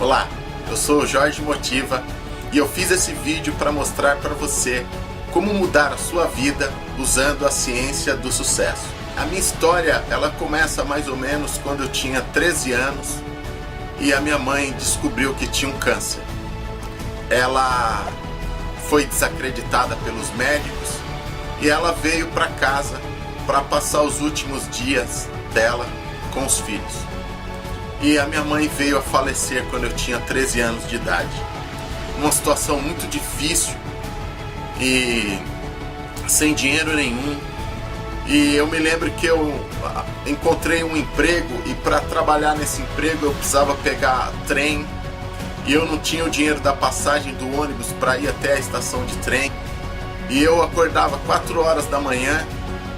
Olá, eu sou o Jorge Motiva e eu fiz esse vídeo para mostrar para você como mudar a sua vida usando a ciência do sucesso. A minha história, ela começa mais ou menos quando eu tinha 13 anos e a minha mãe descobriu que tinha um câncer. Ela foi desacreditada pelos médicos e ela veio para casa para passar os últimos dias dela com os filhos. E a minha mãe veio a falecer quando eu tinha 13 anos de idade. Uma situação muito difícil e sem dinheiro nenhum. E eu me lembro que eu encontrei um emprego e para trabalhar nesse emprego eu precisava pegar trem e eu não tinha o dinheiro da passagem do ônibus para ir até a estação de trem. E eu acordava 4 horas da manhã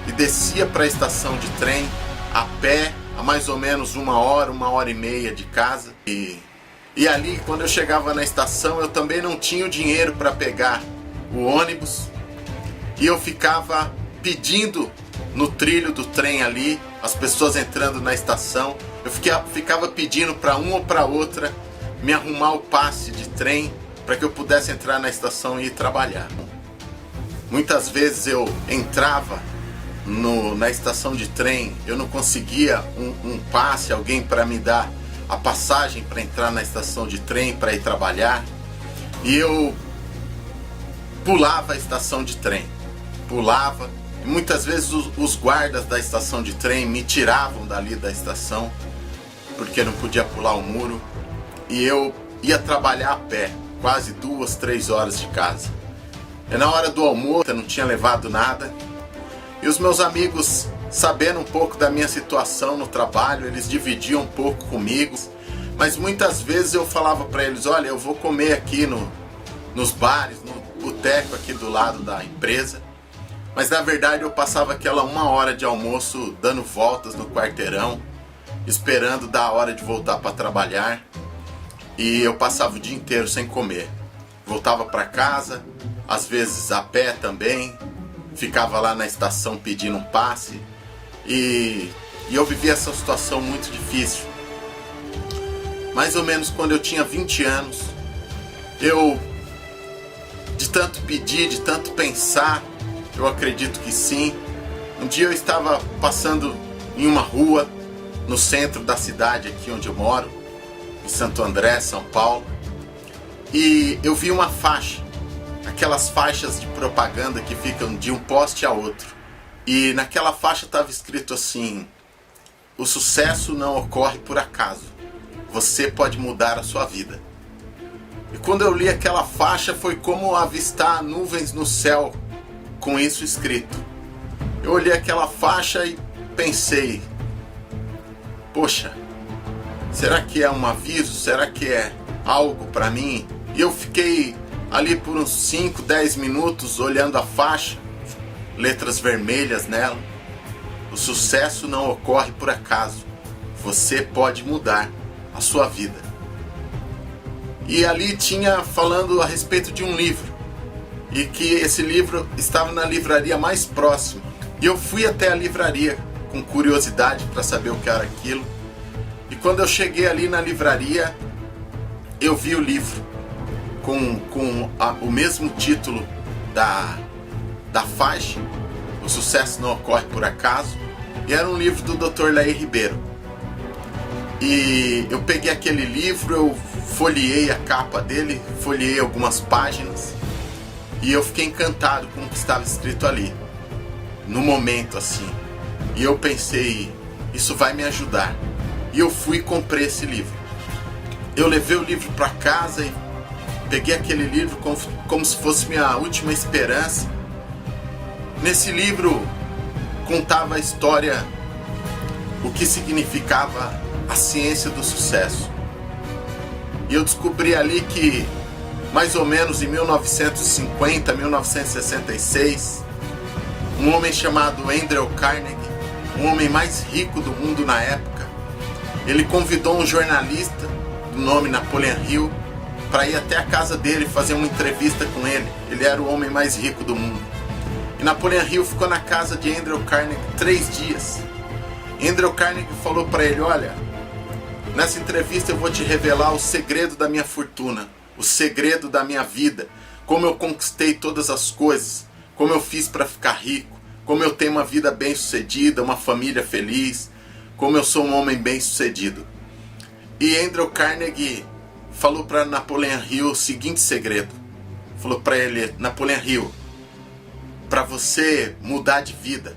e descia para a estação de trem a pé, a mais ou menos 1 hora e meia de casa. E ali, quando eu chegava na estação, eu também não tinha o dinheiro para pegar o ônibus. E eu ficava pedindo no trilho do trem ali, as pessoas entrando na estação. Eu ficava pedindo para uma ou para outra me arrumar o passe de trem para que eu pudesse entrar na estação e ir trabalhar. Muitas vezes eu entrava na estação de trem, eu não conseguia um passe, alguém para me dar a passagem para entrar na estação de trem para ir trabalhar, e eu pulava a estação de trem, e muitas vezes os guardas da estação de trem me tiravam dali da estação porque não podia pular o muro, e eu ia trabalhar a pé, quase 2, 3 horas de casa. E na hora do almoço eu não tinha levado nada. E os meus amigos, sabendo um pouco da minha situação no trabalho, eles dividiam um pouco comigo. Mas muitas vezes eu falava para eles, olha, eu vou comer aqui nos bares, no boteco aqui do lado da empresa. Mas na verdade eu passava aquela 1 hora de almoço dando voltas no quarteirão, esperando dar a hora de voltar para trabalhar. E eu passava o dia inteiro sem comer. Voltava para casa, às vezes a pé também. Ficava lá na estação pedindo um passe e eu vivia essa situação muito difícil. Mais ou menos quando eu tinha 20 anos, eu, de tanto pedir, de tanto pensar, eu acredito que sim, um dia eu estava passando em uma rua no centro da cidade aqui onde eu moro, em Santo André, São Paulo, e eu vi uma faixa, aquelas faixas de propaganda que ficam de um poste a outro. E naquela faixa estava escrito assim: o sucesso não ocorre por acaso, você pode mudar a sua vida. E quando eu li aquela faixa foi como avistar nuvens no céu com isso escrito. Eu olhei aquela faixa e pensei, poxa, será que é um aviso? Será que é algo para mim? E eu fiquei ali por uns 5, 10 minutos olhando a faixa, letras vermelhas nela. O sucesso não ocorre por acaso, você pode mudar a sua vida. E ali tinha falando a respeito de um livro, e que esse livro estava na livraria mais próxima. E eu fui até a livraria com curiosidade para saber o que era aquilo. E quando eu cheguei ali na livraria, eu vi o livro com o mesmo título da faixa, O Sucesso Não Ocorre Por Acaso, e era um livro do Dr. Laí Ribeiro. E eu peguei aquele livro, eu folheei a capa dele, folheei algumas páginas, e eu fiquei encantado com o que estava escrito ali, no momento assim. E eu pensei, isso vai me ajudar. E eu fui e comprei esse livro. Eu levei o livro para casa e peguei aquele livro como se fosse minha última esperança. Nesse livro contava a história, o que significava a ciência do sucesso. E eu descobri ali que mais ou menos em 1950, 1966, um homem chamado Andrew Carnegie, o homem mais rico do mundo na época, ele convidou um jornalista do nome Napoleon Hill para ir até a casa dele fazer uma entrevista com ele. Ele era o homem mais rico do mundo. E Napoleon Hill ficou na casa de Andrew Carnegie 3 dias. Andrew Carnegie falou para ele, olha, Nessa entrevista eu vou te revelar o segredo da minha fortuna, o segredo da minha vida, como eu conquistei todas as coisas, como eu fiz para ficar rico, como eu tenho uma vida bem-sucedida, uma família feliz, como eu sou um homem bem-sucedido. E Andrew Carnegie falou para Napoleão Hill o seguinte segredo. Falou para ele: Napoleão Hill, para você mudar de vida,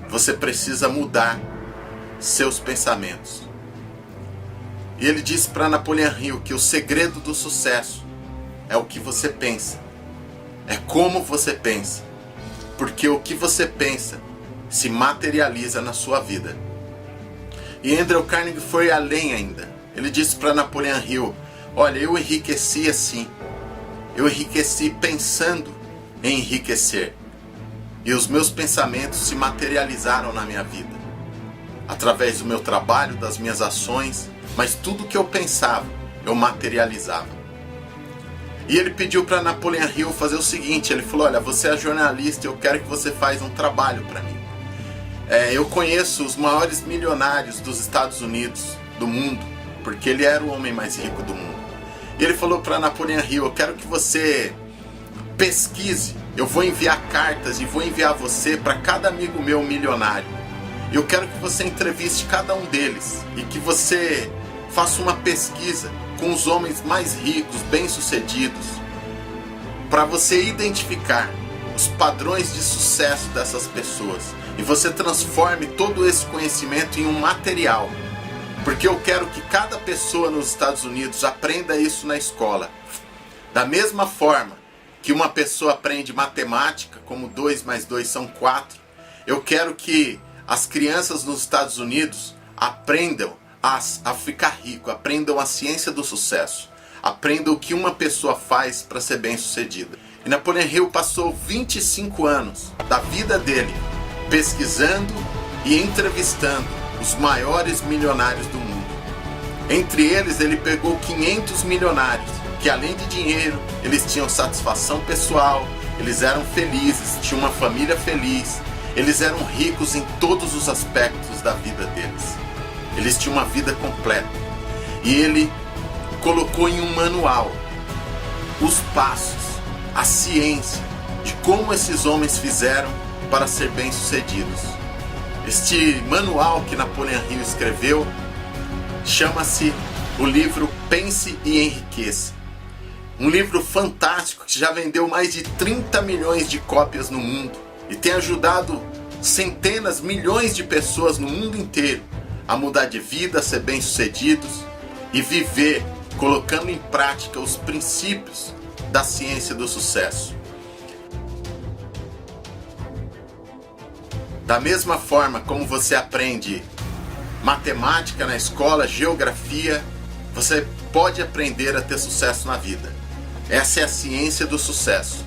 você precisa mudar seus pensamentos. E ele disse para Napoleão Hill que o segredo do sucesso é o que você pensa, é como você pensa, porque o que você pensa se materializa na sua vida. E Andrew Carnegie foi além ainda. Ele disse para Napoleão Hill: olha, eu enriqueci assim, eu enriqueci pensando em enriquecer, e os meus pensamentos se materializaram na minha vida, através do meu trabalho, das minhas ações, mas tudo que eu pensava, eu materializava. E ele pediu para Napoleão Hill fazer o seguinte, ele falou: olha, você é jornalista, eu quero que você faça um trabalho para mim. Eu conheço os maiores milionários dos Estados Unidos, do mundo, porque ele era o homem mais rico do mundo. E ele falou para Napoleão Hill: eu quero que você pesquise, eu vou enviar cartas e vou enviar você para cada amigo meu milionário. Eu quero que você entreviste cada um deles e que você faça uma pesquisa com os homens mais ricos, bem-sucedidos, para você identificar os padrões de sucesso dessas pessoas e você transforme todo esse conhecimento em um material, porque eu quero que cada pessoa nos Estados Unidos aprenda isso na escola. Da mesma forma que uma pessoa aprende matemática, como 2 mais 2 são 4, eu quero que as crianças nos Estados Unidos aprendam a ficar rico, aprendam a ciência do sucesso, aprendam o que uma pessoa faz para ser bem-sucedida. E Napoleão Hill passou 25 anos da vida dele pesquisando e entrevistando os maiores milionários do mundo. Entre eles, ele pegou 500 milionários, que além de dinheiro, eles tinham satisfação pessoal, eles eram felizes, tinham uma família feliz, eles eram ricos em todos os aspectos da vida deles. Eles tinham uma vida completa. E ele colocou em um manual os passos, a ciência de como esses homens fizeram para ser bem-sucedidos. Este manual que Napoleão Hill escreveu chama-se o livro Pense e Enriqueça. Um livro fantástico que já vendeu mais de 30 milhões de cópias no mundo e tem ajudado centenas, milhões de pessoas no mundo inteiro a mudar de vida, a ser bem-sucedidos e viver colocando em prática os princípios da ciência do sucesso. Da mesma forma como você aprende matemática na escola, geografia, você pode aprender a ter sucesso na vida. Essa é a ciência do sucesso.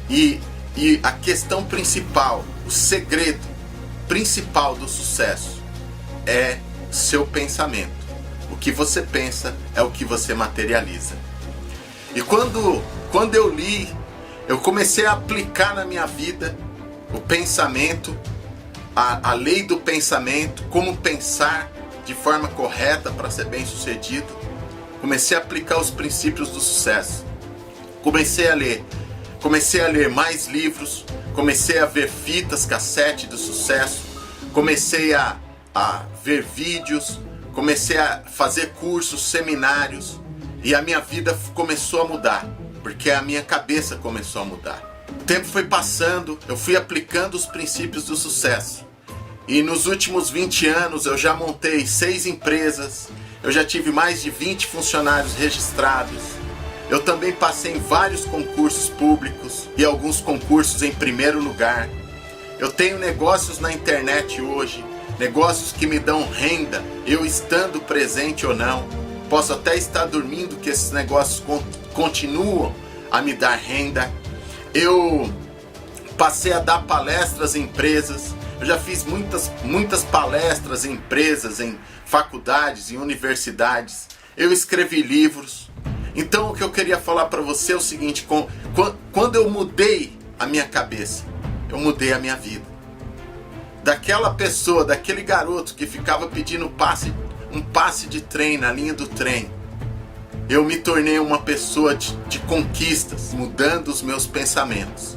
E a questão principal, o segredo principal do sucesso é seu pensamento. O que você pensa é o que você materializa. E quando eu li, eu comecei a aplicar na minha vida o pensamento, a lei do pensamento, como pensar de forma correta para ser bem sucedido. Comecei a aplicar os princípios do sucesso. Comecei a ler mais livros, comecei a ver fitas, cassete do sucesso, comecei a ver vídeos, comecei a fazer cursos, seminários, e a minha vida começou a mudar, porque a minha cabeça começou a mudar. O tempo foi passando, eu fui aplicando os princípios do sucesso. E nos últimos 20 anos eu já montei 6 empresas, eu já tive mais de 20 funcionários registrados. Eu também passei em vários concursos públicos e alguns concursos em primeiro lugar. Eu tenho negócios na internet hoje, negócios que me dão renda, eu estando presente ou não. Posso até estar dormindo que esses negócios continuam a me dar renda. Eu passei a dar palestras em empresas. Eu já fiz muitas palestras em empresas, em faculdades, em universidades. Eu escrevi livros. Então o que eu queria falar para você é o seguinte: quando eu mudei a minha cabeça, eu mudei a minha vida. Daquela pessoa, daquele garoto que ficava pedindo passe um passe de trem na linha do trem. Eu me tornei uma pessoa de conquistas, mudando os meus pensamentos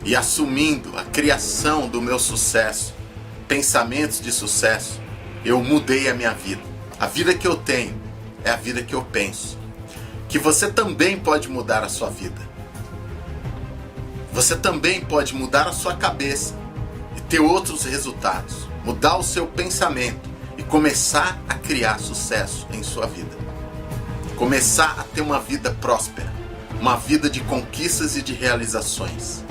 e assumindo a criação do meu sucesso, pensamentos de sucesso. Eu mudei a minha vida. A vida que eu tenho é a vida que eu penso. Que você também pode mudar a sua vida. Você também pode mudar a sua cabeça e ter outros resultados. Mudar o seu pensamento e começar a criar sucesso em sua vida. Começar a ter uma vida próspera, uma vida de conquistas e de realizações.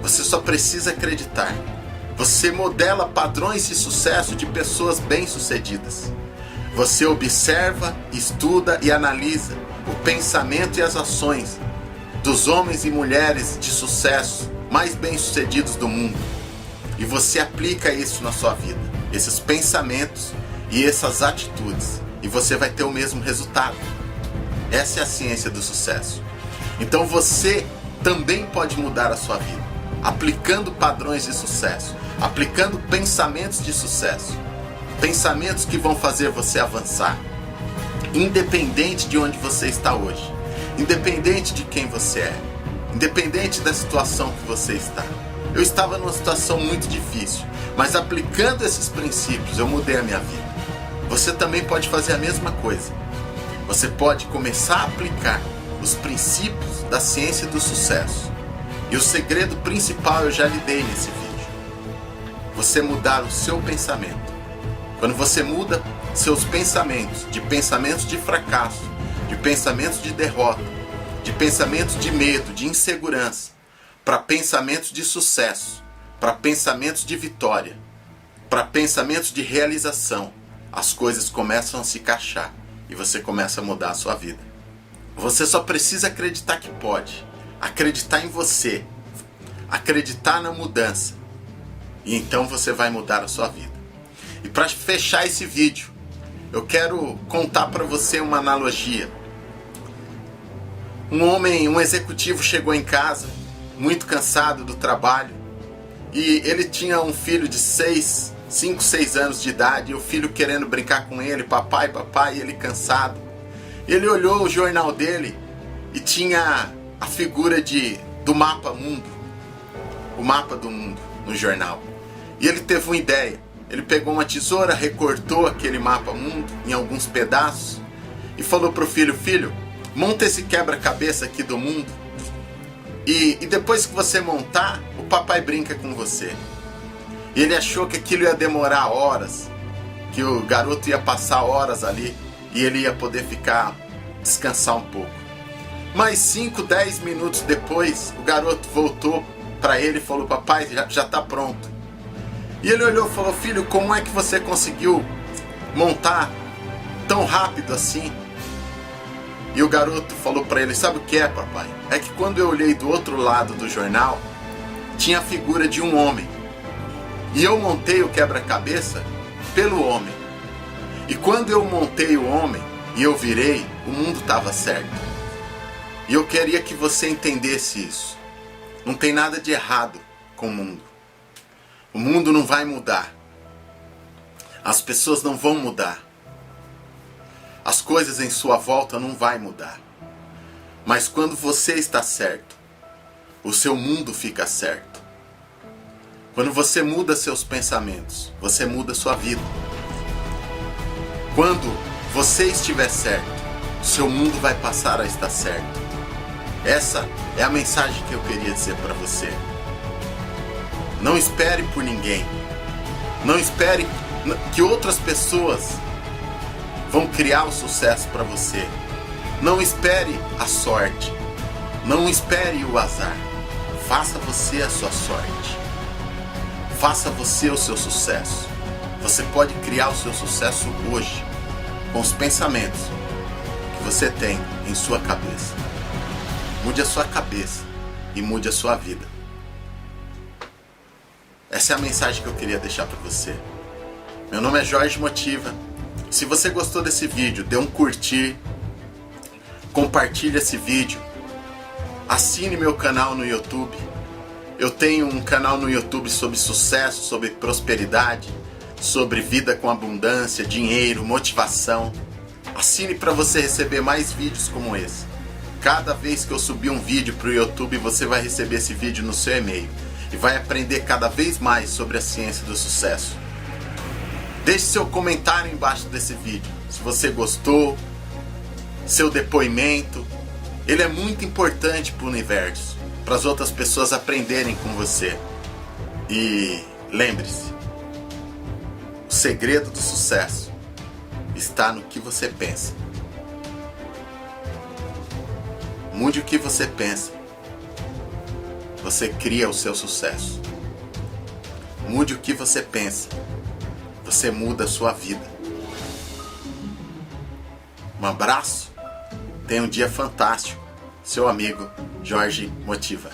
Você só precisa acreditar. Você modela padrões de sucesso de pessoas bem-sucedidas. Você observa, estuda e analisa o pensamento e as ações dos homens e mulheres de sucesso mais bem-sucedidos do mundo. E você aplica isso na sua vida, esses pensamentos e essas atitudes, e você vai ter o mesmo resultado. Essa é a ciência do sucesso. Então você também pode mudar a sua vida, aplicando padrões de sucesso, aplicando pensamentos de sucesso, pensamentos que vão fazer você avançar, independente de onde você está hoje, independente de quem você é, independente da situação que você está. Eu estava numa situação muito difícil, mas aplicando esses princípios eu mudei a minha vida. Você também pode fazer a mesma coisa. Você pode começar a aplicar os princípios da ciência do sucesso. E o segredo principal eu já lhe dei nesse vídeo. Você mudar o seu pensamento. Quando você muda seus pensamentos de fracasso, de pensamentos de derrota, de pensamentos de medo, de insegurança, para pensamentos de sucesso, para pensamentos de vitória, para pensamentos de realização, as coisas começam a se encaixar e você começa a mudar a sua vida. Você só precisa acreditar que pode, acreditar em você, acreditar na mudança, e então você vai mudar a sua vida. E para fechar esse vídeo, eu quero contar para você uma analogia. Um executivo chegou em casa, muito cansado do trabalho, e ele tinha um filho de 5, 6 anos de idade, e o filho querendo brincar com ele, papai, papai, e ele cansado. Ele olhou o jornal dele e tinha a figura do mapa mundo, o mapa do mundo no jornal. E ele teve uma ideia. Ele pegou uma tesoura, recortou aquele mapa mundo em alguns pedaços e falou para o filho: filho, monta esse quebra-cabeça aqui do mundo e depois que você montar, o papai brinca com você. E ele achou que aquilo ia demorar horas, que o garoto ia passar horas ali e ele ia poder descansar um pouco. Mas 5, 10 minutos depois, o garoto voltou para ele e falou: papai, já está pronto. E ele olhou e falou: filho, como é que você conseguiu montar tão rápido assim? E o garoto falou para ele: sabe o que é, papai? É que quando eu olhei do outro lado do jornal, tinha a figura de um homem. E eu montei o quebra-cabeça pelo homem. E quando eu montei o homem e eu virei, o mundo estava certo. E eu queria que você entendesse isso. Não tem nada de errado com o mundo. O mundo não vai mudar. As pessoas não vão mudar. As coisas em sua volta não vai mudar. Mas quando você está certo, o seu mundo fica certo. Quando você muda seus pensamentos, você muda sua vida. Quando você estiver certo, o seu mundo vai passar a estar certo. Essa é a mensagem que eu queria dizer para você. Não espere por ninguém. Não espere que outras pessoas vão criar o sucesso para você. Não espere a sorte. Não espere o azar. Faça você a sua sorte. Faça você o seu sucesso. Você pode criar o seu sucesso hoje, com os pensamentos que você tem em sua cabeça. Mude a sua cabeça e mude a sua vida. Essa é a mensagem que eu queria deixar para você. Meu nome é Jorge Motiva. Se você gostou desse vídeo, dê um curtir, compartilhe esse vídeo, assine meu canal no YouTube. Eu tenho um canal no YouTube sobre sucesso, sobre prosperidade, sobre vida com abundância, dinheiro, motivação. Assine para você receber mais vídeos como esse. Cada vez que eu subir um vídeo para o YouTube, você vai receber esse vídeo no seu e-mail e vai aprender cada vez mais sobre a ciência do sucesso. Deixe seu comentário embaixo desse vídeo, se você gostou, seu depoimento. Ele é muito importante para o universo, para as outras pessoas aprenderem com você. E lembre-se, o segredo do sucesso está no que você pensa. Mude o que você pensa. Você cria o seu sucesso. Mude o que você pensa. Você muda a sua vida. Um abraço. Tenha um dia fantástico. Seu amigo Jorge Motiva.